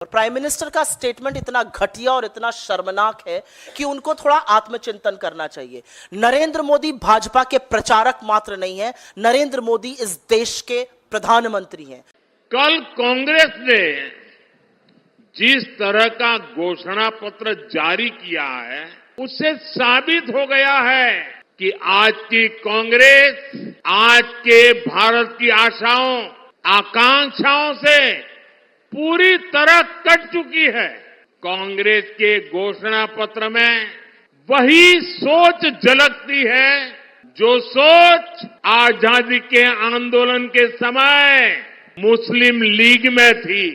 और prime minister का statement इतना घटिया और इतना शर्मनाक है कि उनको थोड़ा आत्मचिंतन करना चाहिए। नरेंद्र मोदी भाजपा के प्रचारक मात्र नहीं है, नरेंद्र मोदी इस देश के प्रधानमंत्री हैं। कल कांग्रेस ने जिस तरह का घोषणा पत्र जारी किया है, उससे साबित हो गया है कि आज की कांग्रेस आज के भारत की आशाओं आकांक्षाओं से पूरी तरह कट चुकी है। कांग्रेस के घोषणा पत्र में वही सोच झलकती है जो सोच आजादी के आंदोलन के समय मुस्लिम लीग में थी।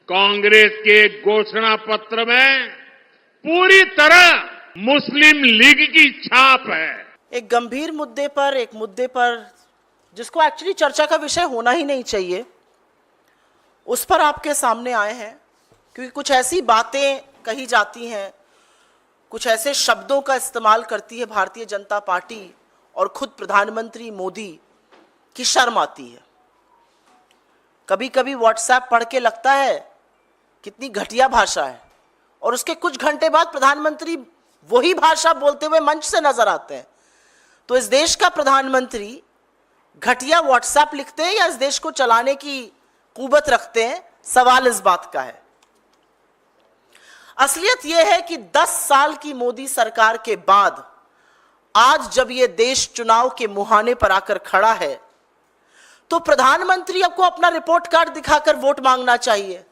कांग्रेस के घोषणा पत्र में पूरी तरह मुस्लिम लीग की छाप है। एक गंभीर मुद्दे पर जिसको एक्चुअली चर्चा का विषय होना ही नहीं चाहिए, उस पर आपके सामने आए हैं क्योंकि कुछ ऐसी बातें कही जाती हैं, कुछ ऐसे शब्दों का इस्तेमाल करती है भारतीय जनता पार्टी और खुद प्रधानमंत्री मोदी की शर्म आती है। कभी कभी व्हाट्सएप पढ़ के लगता है कितनी घटिया भाषा है, और उसके कुछ घंटे बाद प्रधानमंत्री वही भाषा बोलते हुए मंच से नजर आते हैं। तो इस देश का प्रधानमंत्री घटिया व्हाट्सएप लिखते हैं या इस देश को चलाने की कुवत रखते हैं, सवाल इस बात का है। असलियत यह है कि 10 साल की मोदी सरकार के बाद आज जब यह देश चुनाव के मुहाने पर आकर खड़ा है, तो प्रधानमंत्री को अपना रिपोर्ट कार्ड दिखाकर वोट मांगना चाहिए,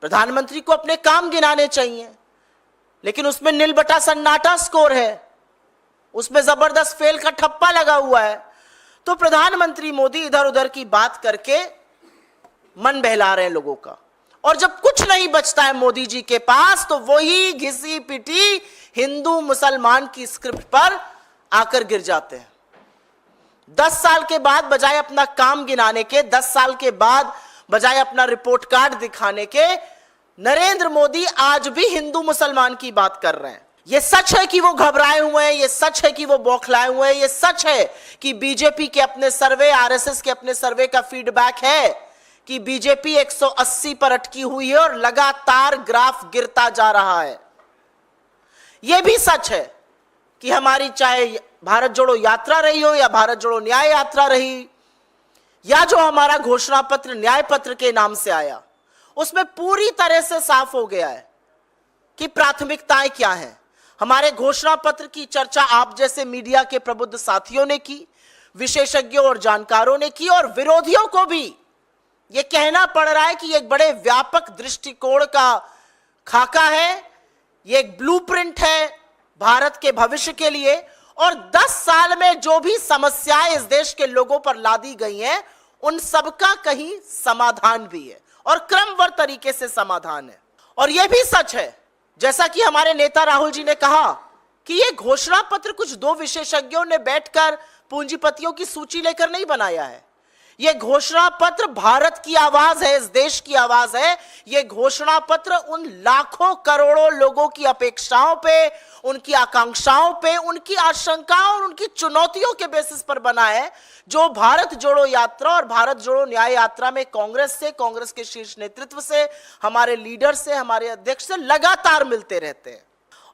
प्रधानमंत्री को अपने काम गिनाने चाहिए, लेकिन उसमें नील बटा सन्नाटा स्कोर है, उसमें जबरदस्त फेल का ठप्पा लगा हुआ है। तो प्रधानमंत्री मोदी इधर उधर की बात करके मन बहला रहे हैं लोगों का, और जब कुछ नहीं बचता है मोदी जी के पास, तो वही घिसी पिटी हिंदू मुसलमान की स्क्रिप्ट पर आकर गिर जाते हैं। 10 साल के बाद बजाय अपना काम गिनाने के, 10 साल के बाद बजाय अपना रिपोर्ट कार्ड दिखाने के, नरेंद्र मोदी आज भी हिंदू मुसलमान की बात कर रहे हैं। यह सच है कि वो घबराए हुए हैं, यह सच है कि वो बौखलाए हुए हैं, यह सच है कि बीजेपी के अपने सर्वे, आरएसएस के अपने सर्वे का फीडबैक है कि बीजेपी 180 पर अटकी हुई है और लगातार ग्राफ गिरता जा रहा है। यह भी सच है कि हमारी चाहे भारत जोड़ो यात्रा रही हो या भारत जोड़ो न्याय यात्रा रही, या जो हमारा घोषणा पत्र न्याय पत्र के नाम से आया, उसमें पूरी तरह से साफ हो गया है कि प्राथमिकताएं क्या हैं। हमारे घोषणा पत्र की चर्चा आप जैसे मीडिया के प्रबुद्ध साथियों ने की, विशेषज्ञों और जानकारों ने की, और विरोधियों को भी यह कहना पड़ रहा है कि यह एक बड़े व्यापक दृष्टिकोण का खाका है, यह एक ब्लूप्रिंट है भारत के भविष्य के लिए, और 10 साल में जो भी समस्याएं इस देश के लोगों पर लादी गई हैं, उन सबका कहीं समाधान भी है और क्रमबद्ध तरीके से समाधान है। और यह भी सच है, जैसा कि हमारे नेता राहुल जी ने कहा, कि यह घोषणा पत्र कुछ 2 विशेषज्ञों ने बैठकर पूंजीपतियों की सूची लेकर नहीं बनाया है। यह घोषणा पत्र भारत की आवाज है, इस देश की आवाज है। यह घोषणा पत्र उन लाखों करोड़ों लोगों की अपेक्षाओं पे, उनकी आकांक्षाओं पे, उनकी आशंकाओं और उनकी चुनौतियों के बेसिस पर बना है, जो भारत जोड़ो यात्रा और भारत जोड़ो न्याय यात्रा में कांग्रेस से, कांग्रेस के शीर्ष नेतृत्व से, हमारे लीडर से, हमारे अध्यक्ष से लगातार मिलते रहते हैं।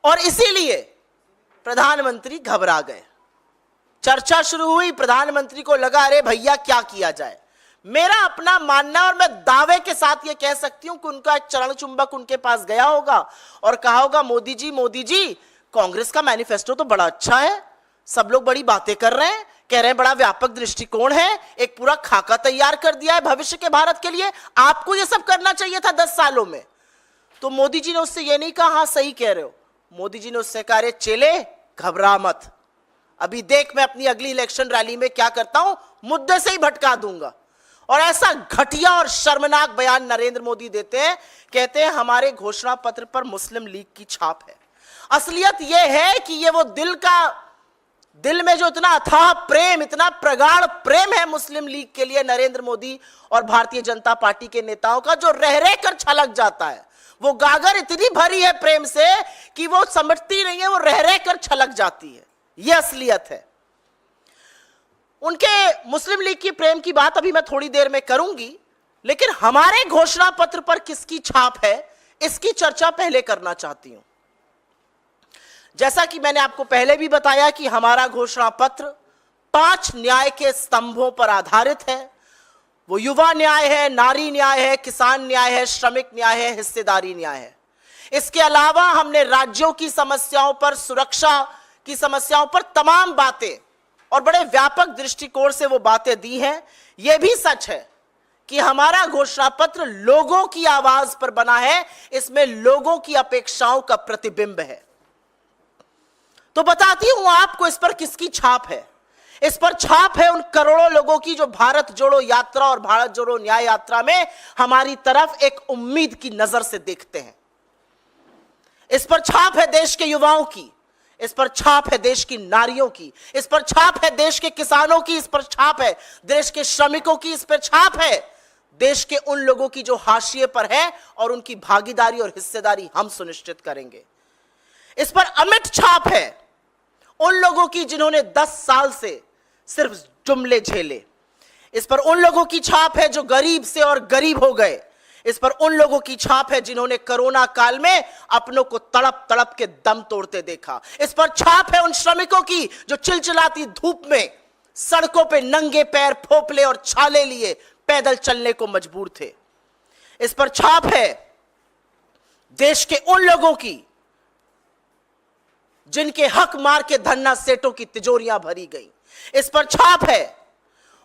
और इसीलिए प्रधानमंत्री घबरा गए। चर्चा शुरू हुई, प्रधानमंत्री को लगा अरे भैया क्या किया जाए। मेरा अपना मानना, और मैं दावे के साथ यह कह सकती हूं कि उनका एक चरण चुंबक उनके पास गया होगा और कहा होगा, मोदी जी कांग्रेस का मैनिफेस्टो तो बड़ा अच्छा है, सब लोग बड़ी बातें कर रहे हैं, कह रहे हैं बड़ा व्यापक दृष्टिकोण है, एक पूरा खाका तैयार कर दिया है भविष्य के भारत के लिए, आपको यह सब करना चाहिए था 10 सालों में। तो मोदी जी ने उससे यह नहीं कहा हाँ सही कह रहे हो, मोदी जी ने उससे कहा रे चेले घबरा मत, अभी देख मैं अपनी अगली इलेक्शन रैली में क्या करता हूं, मुद्दे से ही भटका दूंगा। और ऐसा घटिया और शर्मनाक बयान नरेंद्र मोदी देते हैं, कहते हैं हमारे घोषणा पत्र पर मुस्लिम लीग की छाप है। असलियत यह है कि ये वो दिल में जो इतना अथाह प्रेम, इतना प्रगाढ़ प्रेम है मुस्लिम लीग के लिए नरेंद्र मोदी और भारतीय जनता पार्टी के नेताओं का, जो रह रह कर छलक जाता है। वो गागर इतनी भरी है प्रेम से कि वो समझती नहीं है, वो रह रह कर छलक जाती है। यह असलियत है। उनके मुस्लिम लीग की प्रेम की बात अभी मैं थोड़ी देर में करूंगी, लेकिन हमारे घोषणा पत्र पर किसकी छाप है इसकी चर्चा पहले करना चाहती हूं। जैसा कि मैंने आपको पहले भी बताया कि हमारा घोषणा पत्र 5 न्याय के स्तंभों पर आधारित है। वो युवा न्याय है, नारी न्याय है, किसान न्याय है, श्रमिक न्याय है, हिस्सेदारी न्याय है। इसके अलावा हमने राज्यों की समस्याओं पर, सुरक्षा की समस्याओं पर तमाम बातें और बड़े व्यापक दृष्टिकोण से वो बातें दी हैं। यह भी सच है कि हमारा घोषणा पत्र लोगों की आवाज पर बना है, इसमें लोगों की अपेक्षाओं का प्रतिबिंब है। तो बताती हूं आपको इस पर किसकी छाप है। इस पर छाप है उन करोड़ों लोगों की जो भारत जोड़ो यात्रा और भारत जोड़ो न्याय यात्रा में हमारी तरफ एक उम्मीद की नजर से देखते हैं। इस पर छाप है देश के युवाओं की, इस पर छाप है देश की नारियों की, इस पर छाप है देश के किसानों की, इस पर छाप है देश के श्रमिकों की, इस पर छाप है देश के उन लोगों की जो हाशिए पर है और उनकी भागीदारी और हिस्सेदारी हम सुनिश्चित करेंगे। इस पर अमिट छाप है उन लोगों की जिन्होंने 10 साल से सिर्फ जुमले झेले। इस पर उन लोगों की छाप है जो गरीब से और गरीब हो गए। इस पर उन लोगों की छाप है जिन्होंने कोरोना काल में अपनों को तड़प तड़प के दम तोड़ते देखा। इस पर छाप है उन श्रमिकों की जो चिलचिलाती धूप में सड़कों पे नंगे पैर, फोपले और छाले लिए पैदल चलने को मजबूर थे। इस पर छाप है देश के उन लोगों की जिनके हक मार के धन्ना सेठों की तिजोरियां भरी गई। इस पर छाप है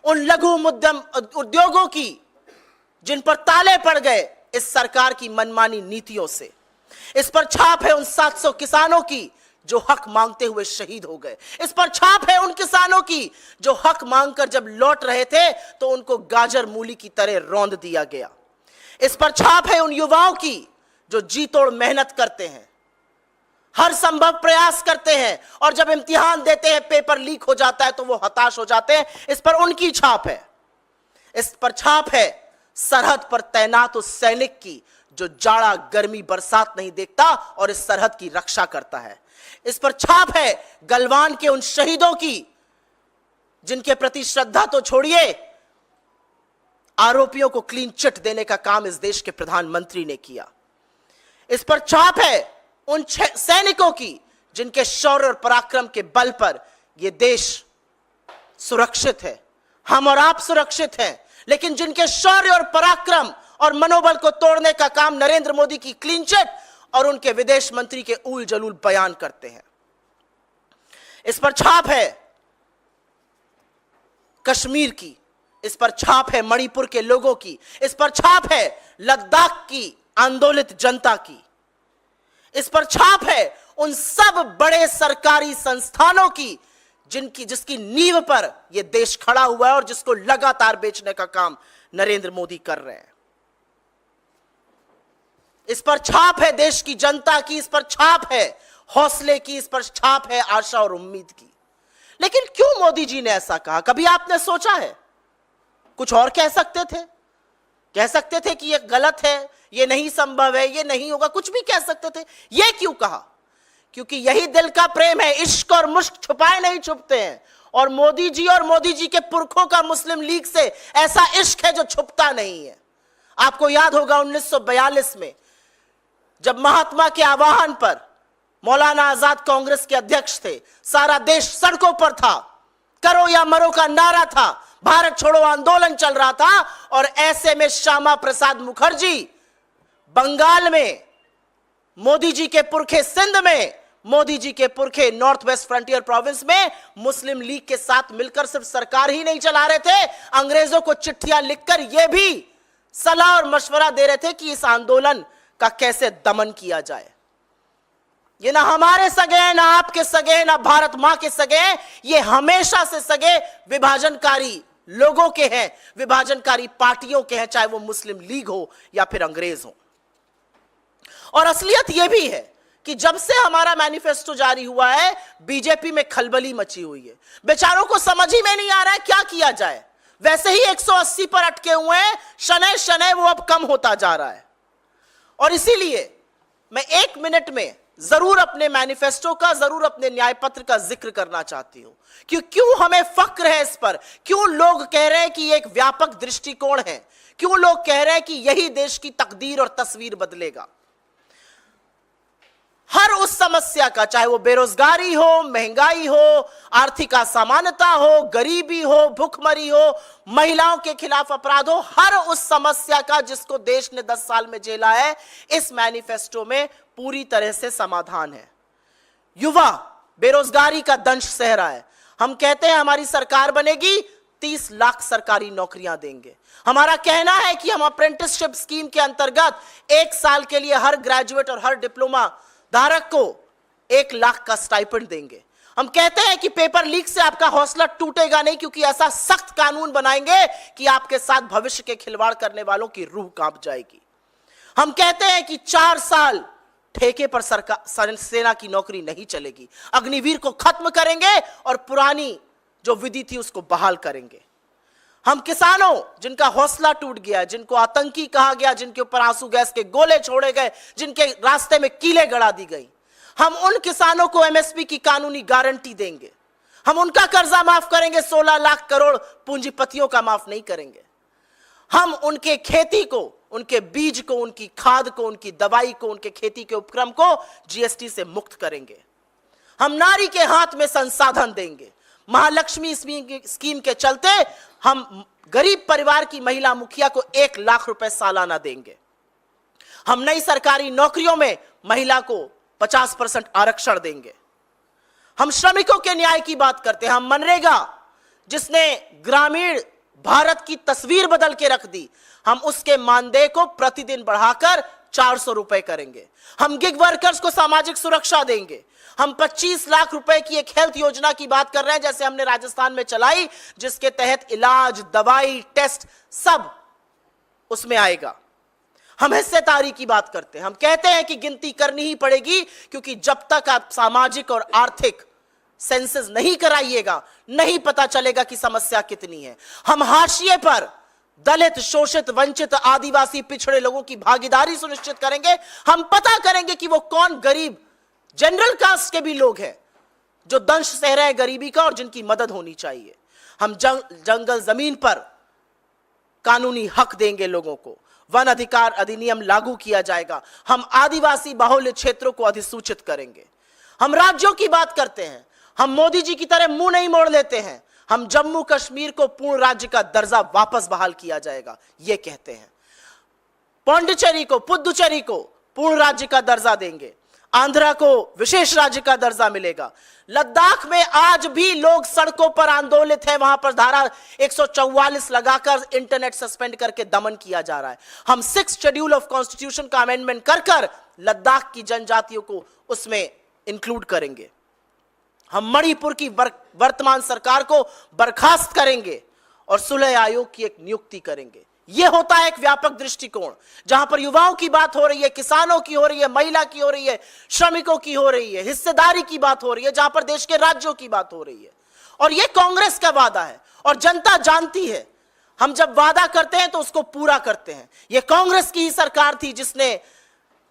उन लघु मध्यम उद्योगों की जिन पर ताले पड़ गए इस सरकार की मनमानी नीतियों से। इस पर छाप है उन 700 किसानों की जो हक मांगते हुए शहीद हो गए। इस पर छाप है उन किसानों की जो हक मांगकर जब लौट रहे थे तो उनको गाजर मूली की तरह रौंद दिया गया। इस पर छाप है उन युवाओं की जो जी तोड़ मेहनत करते हैं, हर संभव प्रयास करते हैं और जब इम्तिहान देते हैं पेपर लीक हो जाता है तो वो हताश हो जाते हैं। इस पर उनकी छाप है। इस पर छाप है सरहद पर तैनात उस सैनिक की जो जाड़ा, गर्मी, बरसात नहीं देखता और इस सरहद की रक्षा करता है। इस पर छाप है गलवान के उन शहीदों की जिनके प्रति श्रद्धा तो छोड़िए, आरोपियों को क्लीन चिट देने का काम इस देश के प्रधानमंत्री ने किया। इस पर छाप है उन सैनिकों की जिनके शौर्य और पराक्रम के बल पर यह देश सुरक्षित है, हम और आप सुरक्षित हैं, लेकिन जिनके शौर्य और पराक्रम और मनोबल को तोड़ने का काम नरेंद्र मोदी की क्लीन चिट और उनके विदेश मंत्री के उल जलूल बयान करते हैं। इस पर छाप है कश्मीर की, इस पर छाप है मणिपुर के लोगों की, इस पर छाप है लद्दाख की आंदोलित जनता की। इस पर छाप है उन सब बड़े सरकारी संस्थानों की जिसकी नींव पर यह देश खड़ा हुआ है और जिसको लगातार बेचने का काम नरेंद्र मोदी कर रहे हैं। इस पर छाप है देश की जनता की, इस पर छाप है हौसले की, इस पर छाप है आशा और उम्मीद की। लेकिन क्यों मोदी जी ने ऐसा कहा? कभी आपने सोचा है? कुछ और कह सकते थे, कह सकते थे कि यह गलत है, यह नहीं संभव है, यह नहीं होगा, कुछ भी कह सकते थे। यह क्यों कहा? क्योंकि यही दिल का प्रेम है। इश्क और मुश्क छुपाए नहीं छुपते हैं और मोदी जी और मोदी जी के पुरखों का मुस्लिम लीग से ऐसा इश्क है जो छुपता नहीं है। आपको याद होगा 1942 में जब महात्मा के आह्वान पर मौलाना आजाद कांग्रेस के अध्यक्ष थे, सारा देश सड़कों पर था, करो या मरो का नारा था, भारत छोड़ो आंदोलन चल रहा था और ऐसे में श्यामा प्रसाद मुखर्जी बंगाल में, मोदी जी के पुरखे सिंध में, मोदी जी के पुरखे नॉर्थ वेस्ट फ्रंटियर प्रोविंस में मुस्लिम लीग के साथ मिलकर सिर्फ सरकार ही नहीं चला रहे थे, अंग्रेजों को चिट्ठियां लिखकर यह भी सलाह और मशवरा दे रहे थे कि इस आंदोलन का कैसे दमन किया जाए। ये ना हमारे सगे हैं, ना आपके सगे हैं, ना भारत मां के सगे हैं, ये हमेशा से सगे विभाजनकारी लोगों के हैं, विभाजनकारी पार्टियों के हैं, चाहे वो मुस्लिम लीग हो या फिर अंग्रेज हो। और असलियत यह भी है कि जब से हमारा मैनिफेस्टो जारी हुआ है बीजेपी में खलबली मची हुई है। बेचारों को समझ ही में नहीं आ रहा है क्या किया जाए। वैसे ही 180 पर अटके हुए हैं, शनै शनै वो अब कम होता जा रहा है। और इसीलिए मैं 1 मिनट में जरूर अपने मैनिफेस्टो का, जरूर अपने न्याय पत्र का जिक्र करना चाहती हूं कि क्यों हमें फक्र है इस पर, क्यों लोग कह रहे हैं कि एक व्यापक दृष्टिकोण है, क्यों लोग कह रहे हैं कि यही देश की तकदीर और तस्वीर बदलेगा। हर उस समस्या का, चाहे वो बेरोजगारी हो, महंगाई हो, आर्थिक असमानता हो, गरीबी हो, भूखमरी हो, महिलाओं के खिलाफ अपराध हो, हर उस समस्या का जिसको देश ने 10 साल में झेला है, इस मैनिफेस्टो में पूरी तरह से समाधान है। युवा बेरोजगारी का दंश सह रहा है। हम कहते हैं हमारी सरकार बनेगी 30 लाख सरकारी नौकरियां देंगे। हमारा कहना है कि हम अप्रेंटिसशिप स्कीम के अंतर्गत 1 साल के लिए हर ग्रेजुएट और हर डिप्लोमा धारक को 1 लाख का स्टाइपेंड देंगे। हम कहते हैं कि पेपर लीक से आपका हौसला टूटेगा नहीं, क्योंकि ऐसा सख्त कानून बनाएंगे कि आपके साथ भविष्य के खिलवाड़ करने वालों की रूह कांप जाएगी। हम कहते हैं कि 4 साल ठेके पर सरकार सेना की नौकरी नहीं चलेगी। अग्निवीर को खत्म करेंगे और पुरानी जो विधि थी उसको बहाल करेंगे। हम किसानों जिनका हौसला टूट गया, जिनको आतंकी कहा गया, जिनके ऊपर आंसू गैस के गोले छोड़े गए, जिनके रास्ते में कीलें गड़ा दी गई, हम उन किसानों को एमएसपी की कानूनी गारंटी देंगे। हम उनका कर्जा माफ करेंगे, 16 लाख करोड़ पूंजीपतियों का माफ नहीं करेंगे। हम उनके खेती को, उनके बीज को, उनकी खाद को, उनकी दवाई को, उनके खेती के उपक्रम को जीएसटी से मुक्त करेंगे। हम नारी के हाथ में संसाधन देंगे। महालक्ष्मी स्कीम के चलते हम गरीब परिवार की महिला मुखिया को 1 लाख रुपए सालाना देंगे। हम नई सरकारी नौकरियों में महिला को 50% आरक्षण देंगे। हम श्रमिकों के न्याय की बात करते हैं। हम मनरेगा, जिसने ग्रामीण भारत की तस्वीर बदल के रख दी, हम उसके मानदेय को प्रतिदिन बढ़ाकर 400 रुपए करेंगे। हम गिग वर्कर्स को सामाजिक सुरक्षा देंगे। हम 25 लाख रुपए की एक हेल्थ योजना की बात कर रहे हैं, जैसे हमने राजस्थान में चलाई, जिसके तहत इलाज, दवाई, टेस्ट सब उसमें आएगा। हम हिस्सेदारी की बात करते हैं। हम कहते हैं कि गिनती करनी ही पड़ेगी, क्योंकि जब तक आप सामाजिक और आर्थिक सेंसस नहीं कराइएगा, नहीं पता चलेगा कि समस्या कितनी है। हम हाशिए पर दलित, शोषित, वंचित, आदिवासी, पिछड़े लोगों की भागीदारी सुनिश्चित करेंगे। हम पता करेंगे कि वो कौन गरीब जनरल कास्ट के भी लोग हैं जो दंश सह रहे हैं गरीबी का और जिनकी मदद होनी चाहिए। हम जंगल जमीन पर कानूनी हक देंगे लोगों को। वन अधिकार अधिनियम लागू किया जाएगा। हम आदिवासी बाहुल्य क्षेत्रों को अधिसूचित करेंगे। हम राज्यों की बात करते हैं। हम मोदी जी की तरह मुंह नहीं मोड़ लेते हैं। हम जम्मू कश्मीर को पूर्ण राज्य का दर्जा वापस बहाल किया जाएगा, यह कहते हैं। पांडिचेरी को, पुदुचेरी को पूर्ण राज्य का दर्जा देंगे। आंध्रा को विशेष राज्य का दर्जा मिलेगा। लद्दाख में आज भी लोग सड़कों पर आंदोलित हैं, वहां पर धारा 144 लगाकर इंटरनेट सस्पेंड करके दमन किया जा रहा है। हम 6th शेड्यूल ऑफ कॉन्स्टिट्यूशन का अमेंडमेंट कर लद्दाख की जनजातियों को उसमें इंक्लूड करेंगे। हम मणिपुर की वर्तमान सरकार को बर्खास्त करेंगे और सुलह आयोग की एक नियुक्ति करेंगे। यह होता है एक व्यापक दृष्टिकोण, जहां पर युवाओं की बात हो रही है, किसानों की हो रही है, महिला की हो रही है, श्रमिकों की हो रही है, हिस्सेदारी की बात हो रही है, जहां पर देश के राज्यों की बात हो रही है। और यह कांग्रेस का वादा है और जनता जानती है। हम जब वादा करते हैं तो उसको पूरा करते हैं। यह कांग्रेस की ही सरकार थी जिसने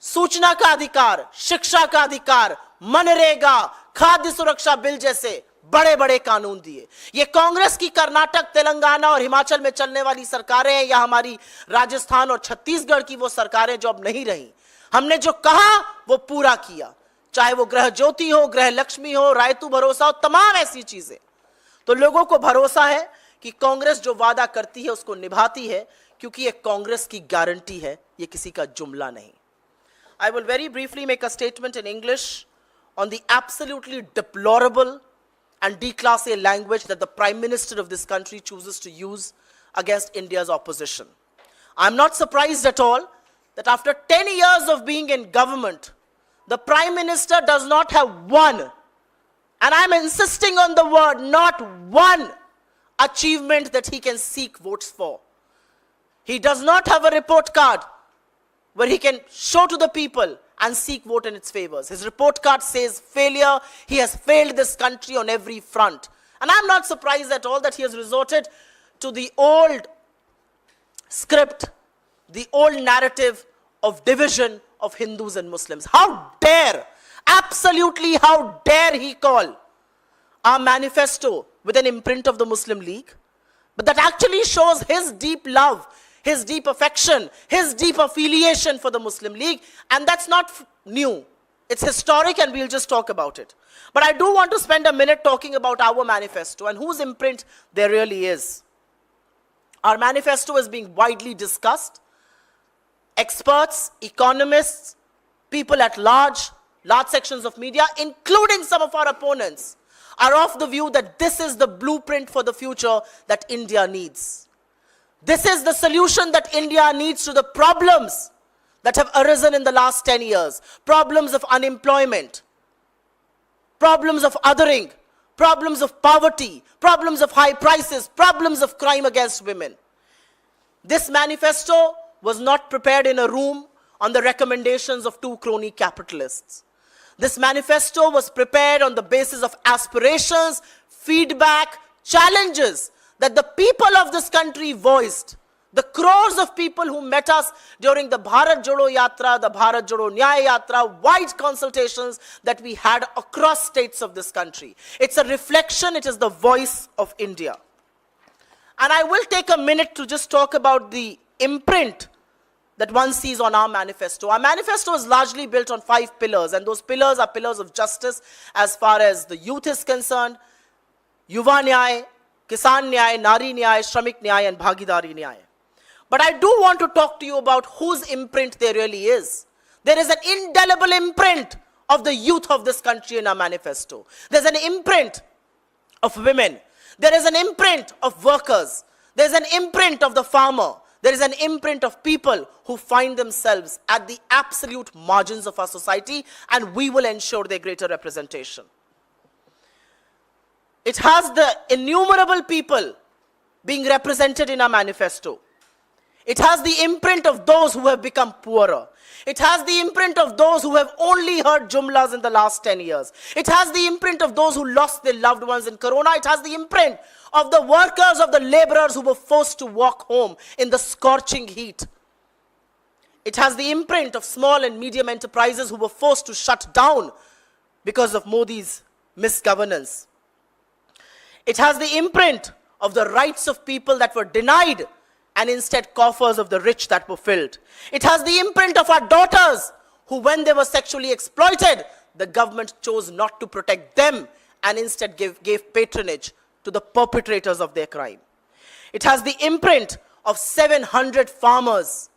सूचना का अधिकार, शिक्षा का अधिकार, मनरेगा, खाद्य सुरक्षा बिल जैसे बड़े बड़े कानून दिए। ये कांग्रेस की कर्नाटक, तेलंगाना और हिमाचल में चलने वाली सरकारें हैं, या हमारी राजस्थान और छत्तीसगढ़ की वो सरकारें जो अब नहीं रही। हमने जो कहा वो पूरा किया, चाहे वो गृह ज्योति हो, गृह लक्ष्मी हो, रायतू भरोसा हो, तमाम ऐसी चीजें। तो लोगों को भरोसा है कि कांग्रेस जो वादा करती है उसको निभाती है, क्योंकि ये कांग्रेस की गारंटी है, ये किसी का जुमला नहीं। I will very briefly make a statement in English on the absolutely deplorable and declassé language that the Prime Minister of this country chooses to use against India's opposition. I'm not surprised at all that after 10 years of being in government, the Prime Minister does not have one, and I'm insisting on the word, not one achievement that he can seek votes for. He does not have a report card where he can show to the people and seek vote in its favors. His report card says failure. He has failed this country on every front. And I'm not surprised at all that he has resorted to the old script, the old narrative of division of Hindus and Muslims. How dare, absolutely how dare he call our manifesto with an imprint of the Muslim League? But that actually shows his deep love, his deep affection, his deep affiliation for the Muslim League, and that's not new. It's historic and we'll just talk about it. But I do want to spend a minute talking about our manifesto and whose imprint there really is. Our manifesto is being widely discussed. Experts, economists, people at large sections of media, including some of our opponents, are of the view that this is the blueprint for the future that India needs. This is the solution that India needs to the problems that have arisen in the last 10 years. Problems of unemployment, problems of othering, problems of poverty, problems of high prices, problems of crime against women. This manifesto was not prepared in a room on the recommendations of two crony capitalists. This manifesto was prepared on the basis of aspirations, feedback, challenges that the people of this country voiced. The crores of people who met us during the Bharat Jodo Yatra, the Bharat Jodo Nyaya Yatra, wide consultations that we had across states of this country. It's a reflection, it is the voice of India. And I will take a minute to just talk about the imprint that one sees on our manifesto. Our manifesto is largely built on 5 pillars, and those pillars are pillars of justice as far as the youth is concerned: Yuva Nyay, Kisan Nyay, Nari Nyay, Shramik Nyay, and Bhagidari Nyay. But I do want to talk to you about whose imprint there really is. There is an indelible imprint of the youth of this country in our manifesto. There's an imprint of women. There is an imprint of workers. There's an imprint of the farmer. There is an imprint of people who find themselves at the absolute margins of our society, and we will ensure their greater representation. It has the innumerable people being represented in our manifesto. It has the imprint of those who have become poorer. It has the imprint of those who have only heard jumlas in the last 10 years. It has the imprint of those who lost their loved ones in Corona. It has the imprint of the workers, of the laborers who were forced to walk home in the scorching heat. It has the imprint of small and medium enterprises who were forced to shut down because of Modi's misgovernance. It has the imprint of the rights of people that were denied and instead coffers of the rich that were filled. It has the imprint of our daughters who, when they were sexually exploited, the government chose not to protect them and instead gave patronage to the perpetrators of their crime. It has the imprint of 700 farmers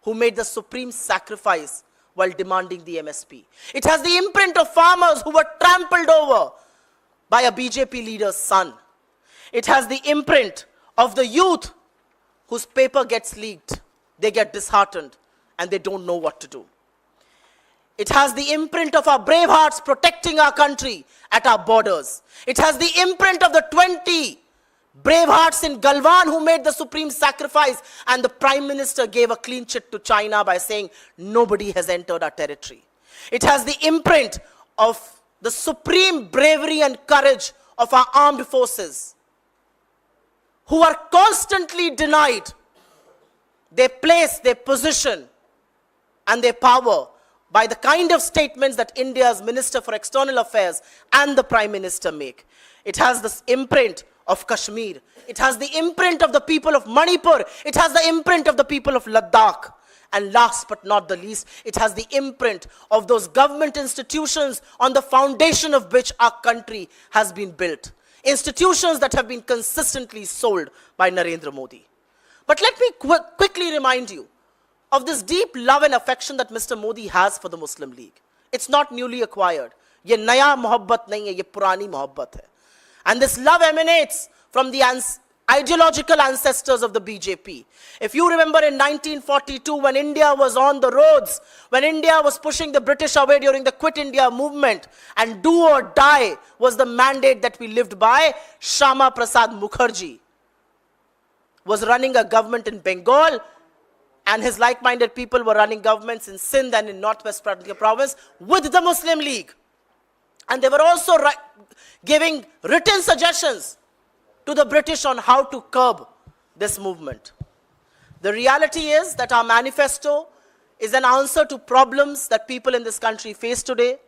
who made the supreme sacrifice while demanding the MSP. It has the imprint of farmers who were trampled over by a BJP leader's son. It has the imprint of the youth whose paper gets leaked, they get disheartened, and they don't know what to do. It has the imprint of our brave hearts protecting our country at our borders. It has the imprint of the 20 brave hearts in Galwan who made the supreme sacrifice, and the Prime Minister gave a clean chit to China by saying, nobody has entered our territory. It has the imprint of the supreme bravery and courage of our armed forces, who are constantly denied their place, their position, and their power by the kind of statements that India's Minister for External Affairs and the Prime Minister make. It has this imprint of Kashmir. It has the imprint of the people of Manipur. It has the imprint of the people of Ladakh. And last but not the least, it has the imprint of those government institutions on the foundation of which our country has been built. Institutions that have been consistently sold by Narendra Modi. But let me quickly remind you of this deep love and affection that Mr. Modi has for the Muslim League. It's not newly acquired. Ye naya mohabbat nahi hai, ye purani mohabbat hai. And this love emanates from the ideological ancestors of the BJP. If you remember in 1942, when India was on the roads, when India was pushing the British away during the Quit India movement, and do or die was the mandate that we lived by, Shyama Prasad Mukherjee was running a government in Bengal, and his like-minded people were running governments in Sindh and in Northwest Province with the Muslim League. And they were also giving written suggestions to the British on how to curb this movement. The reality is that our manifesto is an answer to problems that people in this country face today.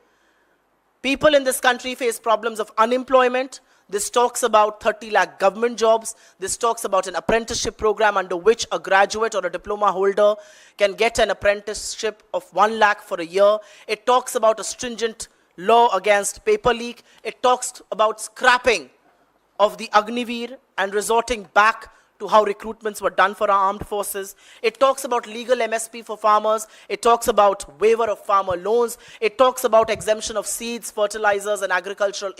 People in this country face problems of unemployment. This talks about 30 lakh government jobs. This talks about an apprenticeship program under which a graduate or a diploma holder can get an apprenticeship of 1 lakh for a year. It talks about a stringent law against paper leak. It talks about scrapping of the Agniveer and resorting back to how recruitments were done for our armed forces. It talks about legal MSP for farmers. It talks about waiver of farmer loans. It talks about exemption of seeds, fertilizers, and agricultural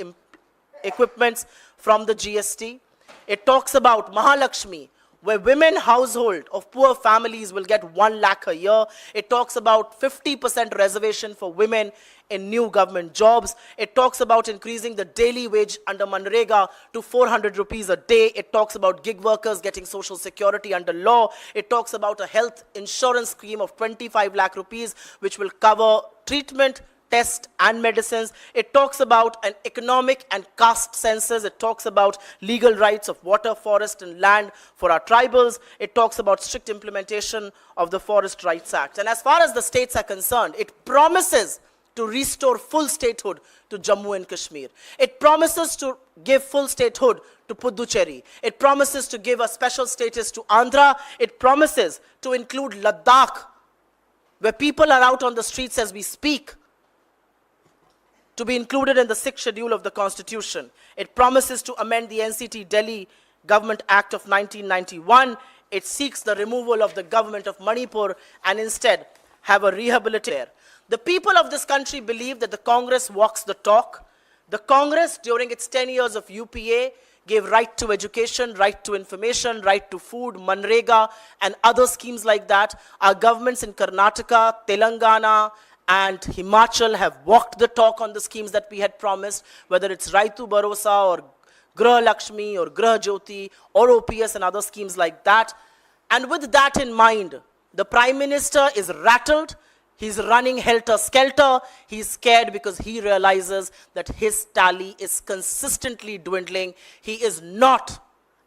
equipments from the GST. It talks about Mahalakshmi, where women household of poor families will get 1 lakh a year. It talks about 50% reservation for women in new government jobs. It talks about increasing the daily wage under Manrega to 400 rupees a day. It talks about gig workers getting social security under law. It talks about a health insurance scheme of 25 lakh rupees, which will cover treatment, test and medicines. It talks about an economic and caste census. It talks about legal rights of water, forest and land for our tribals. It talks about strict implementation of the Forest Rights Act. And as far as the states are concerned, it promises to restore full statehood to Jammu and Kashmir. It promises to give full statehood to Puducherry. It promises to give a special status to Andhra. It promises to include Ladakh, where people are out on the streets as we speak, to be included in the 6th schedule of the Constitution. It promises to amend the NCT Delhi Government Act of 1991. It seeks the removal of the government of Manipur and instead have a rehabilitation. The people of this country believe that the Congress walks the talk. The Congress, during its 10 years of UPA, gave right to education, right to information, right to food, Manrega, and other schemes like that. Our governments in Karnataka, Telangana, and Himachal have walked the talk on the schemes that we had promised, whether it's Raitu Bharosa or Grah Lakshmi or Grah Jyoti or OPS and other schemes like that. And with that in mind, the Prime Minister is rattled. He's running helter-skelter. He's scared because he realizes that his tally is consistently dwindling. He is not,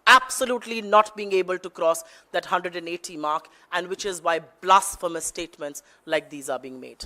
absolutely not being able to cross that 180 mark, and which is why blasphemous statements like these are being made.